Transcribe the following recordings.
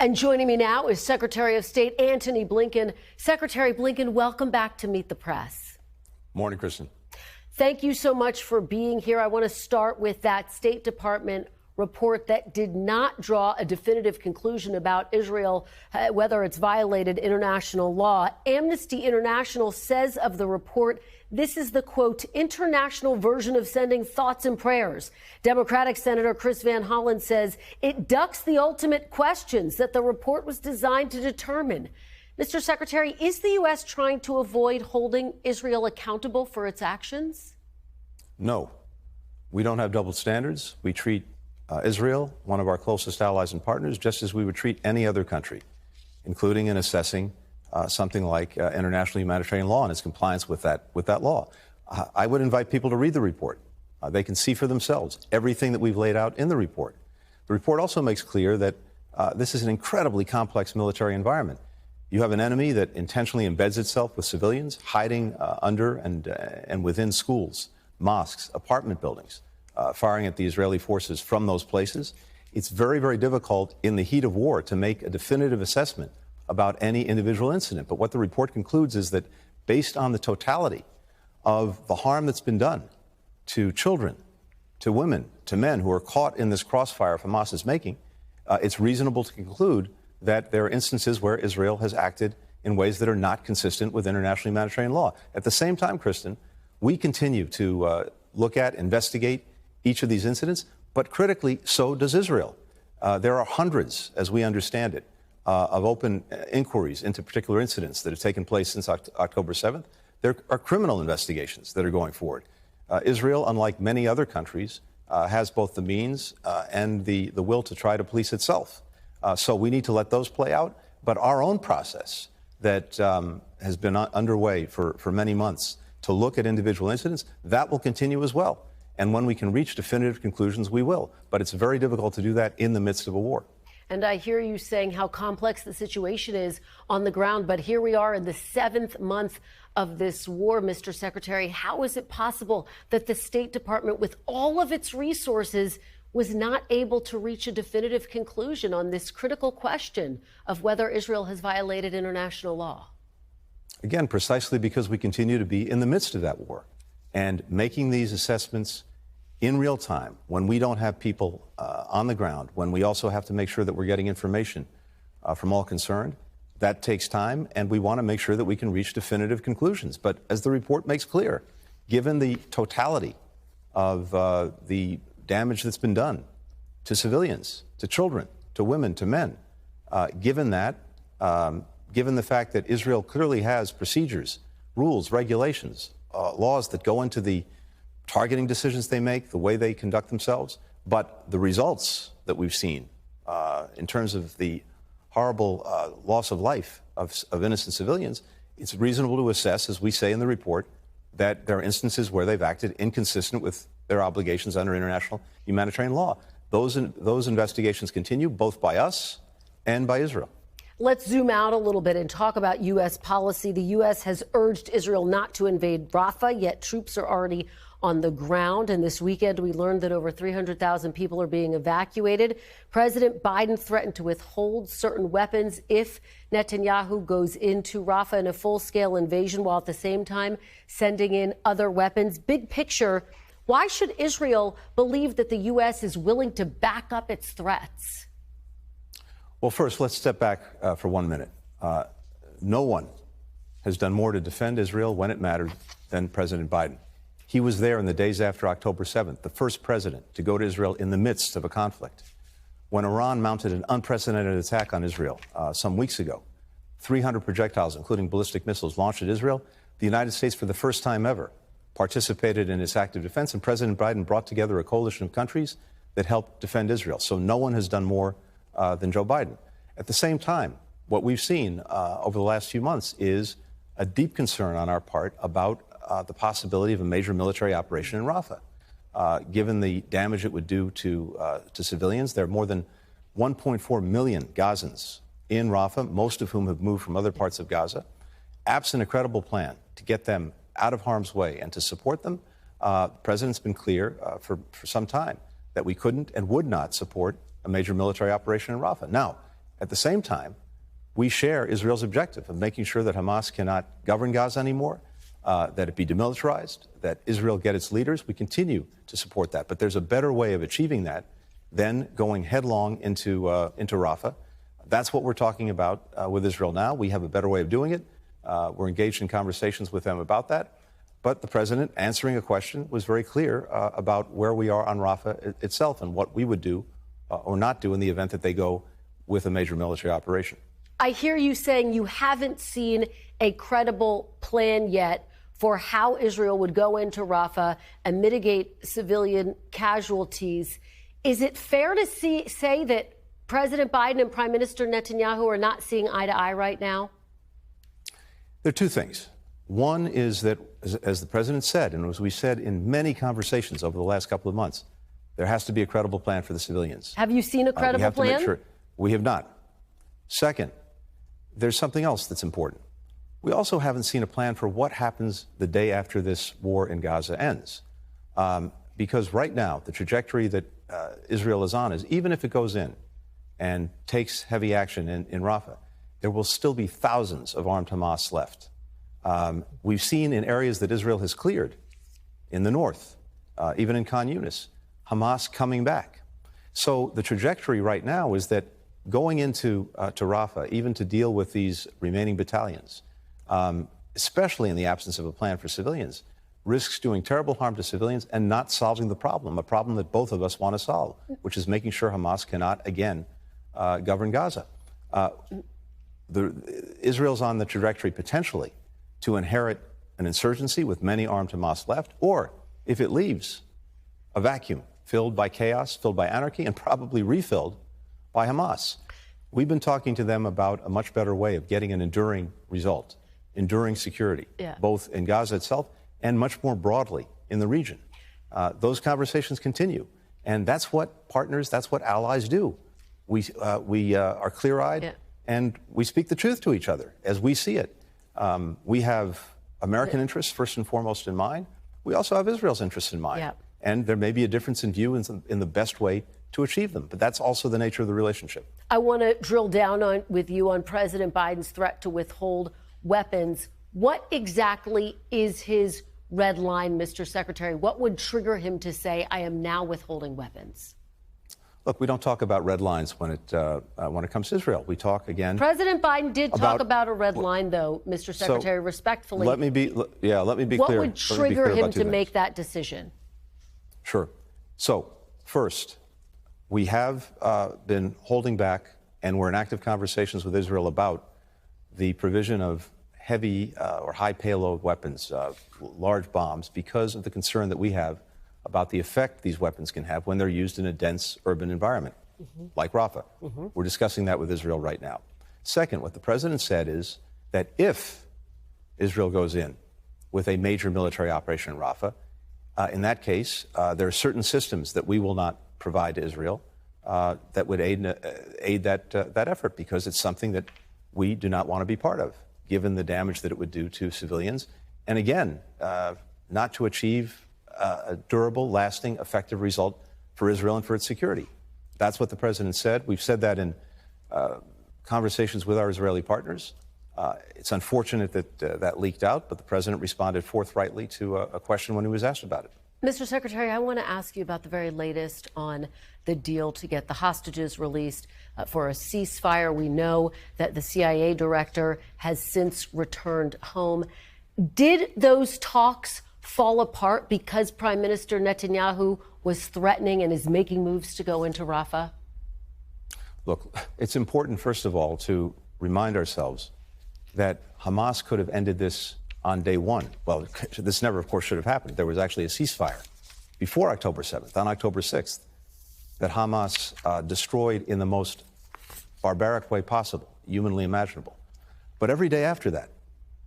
And joining me now is Secretary of State Antony Blinken. Secretary Blinken, welcome back to Meet the Press. Morning, Kristen. Thank you so much for being here. I want to start with that State Department report that did not draw a definitive conclusion about Israel, whether it's violated international law. Amnesty International says of the report, this is the, quote, international version of sending thoughts and prayers. Democratic Senator Chris Van Hollen says it ducks the ultimate questions that the report was designed to determine. Mr. Secretary, is the U.S. trying to avoid holding Israel accountable for its actions? No, we don't have double standards. We treat Israel, one of our closest allies and partners, just as we would treat any other country, including in assessing something like international humanitarian law and its compliance with that law. I would invite people to read the report. They can see for themselves everything that we've laid out in the report. The report also makes clear that this is an incredibly complex military environment. You have an enemy that intentionally embeds itself with civilians, hiding under and within schools, mosques, apartment buildings, firing at the Israeli forces from those places. It's very, very difficult in the heat of war to make a definitive assessment about any individual incident. But what the report concludes is that based on the totality of the harm that's been done to children, to women, to men who are caught in this crossfire Hamas is making, it's reasonable to conclude that there are instances where Israel has acted in ways that are not consistent with international humanitarian law. At the same time, Kristen, we continue to look at, investigate each of these incidents, but critically, so does Israel. There are hundreds, as we understand it, of open inquiries into particular incidents that have taken place since October 7th. There are criminal investigations that are going forward. Israel, unlike many other countries, has both the means and the will to try to police itself. So we need to let those play out. But our own process that has been underway for many months to look at individual incidents, that will continue as well. And when we can reach definitive conclusions, we will. But it's very difficult to do that in the midst of a war. And I hear you saying how complex the situation is on the ground. But here we are in the 7th month of this war, Mr. Secretary. How is it possible that the State Department, with all of its resources, was not able to reach a definitive conclusion on this critical question of whether Israel has violated international law? Again, precisely because we continue to be in the midst of that war. And making these assessments in real time, when we don't have people on the ground, when we also have to make sure that we're getting information from all concerned, that takes time, and we want to make sure that we can reach definitive conclusions. But as the report makes clear, given the totality of the damage that's been done to civilians, to children, to women, to men, given that, given the fact that Israel clearly has procedures, rules, regulations, laws that go into the targeting decisions they make, the way they conduct themselves, but the results that we've seen in terms of the horrible loss of life of innocent civilians, it's reasonable to assess, as we say in the report, that there are instances where they've acted inconsistent with their obligations under international humanitarian law. Those investigations continue, both by us and by Israel. Let's zoom out a little bit and talk about U.S. policy. The U.S. has urged Israel not to invade Rafah, yet troops are already on the ground. And this weekend, we learned that over 300,000 people are being evacuated. President Biden threatened to withhold certain weapons if Netanyahu goes into Rafah in a full-scale invasion, while at the same time sending in other weapons. Big picture, why should Israel believe that the U.S. is willing to back up its threats? Well, first, let's step back for 1 minute. No one has done more to defend Israel when it mattered than President Biden. He was there in the days after October 7th, the first president to go to Israel in the midst of a conflict. When Iran mounted an unprecedented attack on Israel some weeks ago, 300 projectiles, including ballistic missiles, launched at Israel, the United States, for the first time ever, participated in its active defense, and President Biden brought together a coalition of countries that helped defend Israel. So no one has done more than Joe Biden. At the same time, what we've seen over the last few months is a deep concern on our part about the possibility of a major military operation in Rafah. Given the damage it would do to civilians, there are more than 1.4 million Gazans in Rafah, most of whom have moved from other parts of Gaza. Absent a credible plan to get them out of harm's way and to support them, the president's been clear for some time that we couldn't and would not support a major military operation in Rafah. Now, At the same time, we share Israel's objective of making sure that Hamas cannot govern Gaza anymore, that it be demilitarized, that Israel get its leaders. We continue to support that. But there's a better way of achieving that than going headlong into Rafah. That's what we're talking about with Israel now. We have a better way of doing it. We're engaged in conversations with them about that. But the president, answering a question, was very clear about where we are on Rafah itself and what we would do or not do in the event that they go with a major military operation. I hear you saying you haven't seen a credible plan yet for how Israel would go into Rafah and mitigate civilian casualties. Is it fair to say that President Biden and Prime Minister Netanyahu are not seeing eye to eye right now? There are two things. One is that, as the president said, and as we said in many conversations over the last couple of months, there has to be a credible plan for the civilians. Have you seen a credible plan? We have to make sure. We have not. Second, there's something else that's important. We also haven't seen a plan for what happens the day after this war in Gaza ends. Because right now, the trajectory that Israel is on is, even if it goes in and takes heavy action in Rafah, there will still be thousands of armed Hamas left. We've seen in areas that Israel has cleared, in the north, even in Khan Yunis, Hamas coming back. So the trajectory right now is that going into to Rafah, even to deal with these remaining battalions, especially in the absence of a plan for civilians, risks doing terrible harm to civilians and not solving the problem, a problem that both of us want to solve, which is making sure Hamas cannot again govern Gaza. Israel's on the trajectory potentially to inherit an insurgency with many armed Hamas left, or if it leaves, a vacuum filled by chaos, filled by anarchy, and probably refilled by Hamas. We've been talking to them about a much better way of getting an enduring result, enduring security, both in Gaza itself and much more broadly in the region. Those conversations continue, and that's what partners, that's what allies do. We are clear-eyed, and we speak the truth to each other as we see it. We have American interests first and foremost in mind. We also have Israel's interests in mind. And there may be a difference in view in the best way to achieve them. But that's also the nature of the relationship. I want to drill down with you on President Biden's threat to withhold weapons. What exactly is his red line, Mr. Secretary? What would trigger him to say, I am now withholding weapons? Look, we don't talk about red lines when it comes to Israel. We talk again. President Biden did talk about a red line, though, Mr. Secretary, respectfully. Let me be clear. What would trigger him to make that decision? Sure. So, first, we have been holding back, and we're in active conversations with Israel about the provision of heavy or high payload weapons, large bombs, because of the concern that we have about the effect these weapons can have when they're used in a dense urban environment, like Rafah. We're discussing that with Israel right now. Second, what the president said is that if Israel goes in with a major military operation in Rafah, in that case, there are certain systems that we will not provide to Israel that would aid that effort, because it's something that we do not want to be part of, given the damage that it would do to civilians. And again, not to achieve a durable, lasting, effective result for Israel and for its security. That's what the president said. We've said that in conversations with our Israeli partners. It's unfortunate that that leaked out, but the president responded forthrightly to a question when he was asked about it. Mr. Secretary, I want to ask you about the very latest on the deal to get the hostages released for a ceasefire. We know that the CIA director has since returned home. Did those talks fall apart because Prime Minister Netanyahu was threatening and is making moves to go into Rafah? Look, it's important, first of all, to remind ourselves that Hamas could have ended this on day one. Well, this never, of course, should have happened. There was actually a ceasefire before October 7th, on October 6th, that Hamas destroyed in the most barbaric way possible, humanly imaginable. But every day after that,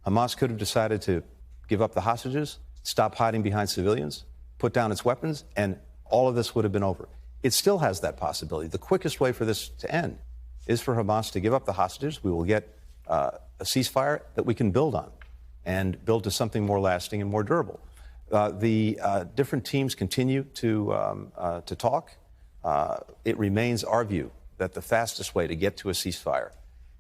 Hamas could have decided to give up the hostages, stop hiding behind civilians, put down its weapons, and all of this would have been over. It still has that possibility. The quickest way for this to end is for Hamas to give up the hostages. We will get a ceasefire that we can build on and build to something more lasting and more durable. The different teams continue to talk. It remains our view that the fastest way to get to a ceasefire,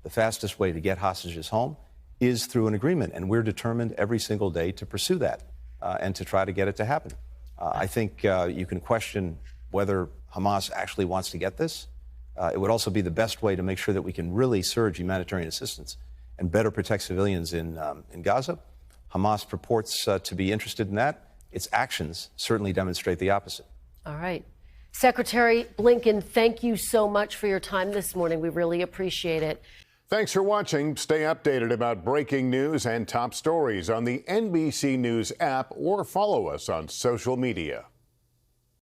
the fastest way to get hostages home, is through an agreement. And we're determined every single day to pursue that and to try to get it to happen. I think you can question whether Hamas actually wants to get this. It would also be the best way to make sure that we can really surge humanitarian assistance and better protect civilians in Gaza. Hamas purports to be interested in that. Its actions certainly demonstrate the opposite. All right. Secretary Blinken, thank you so much for your time this morning. We really appreciate it. Thanks for watching. Stay updated about breaking news and top stories on the NBC News app or follow us on social media.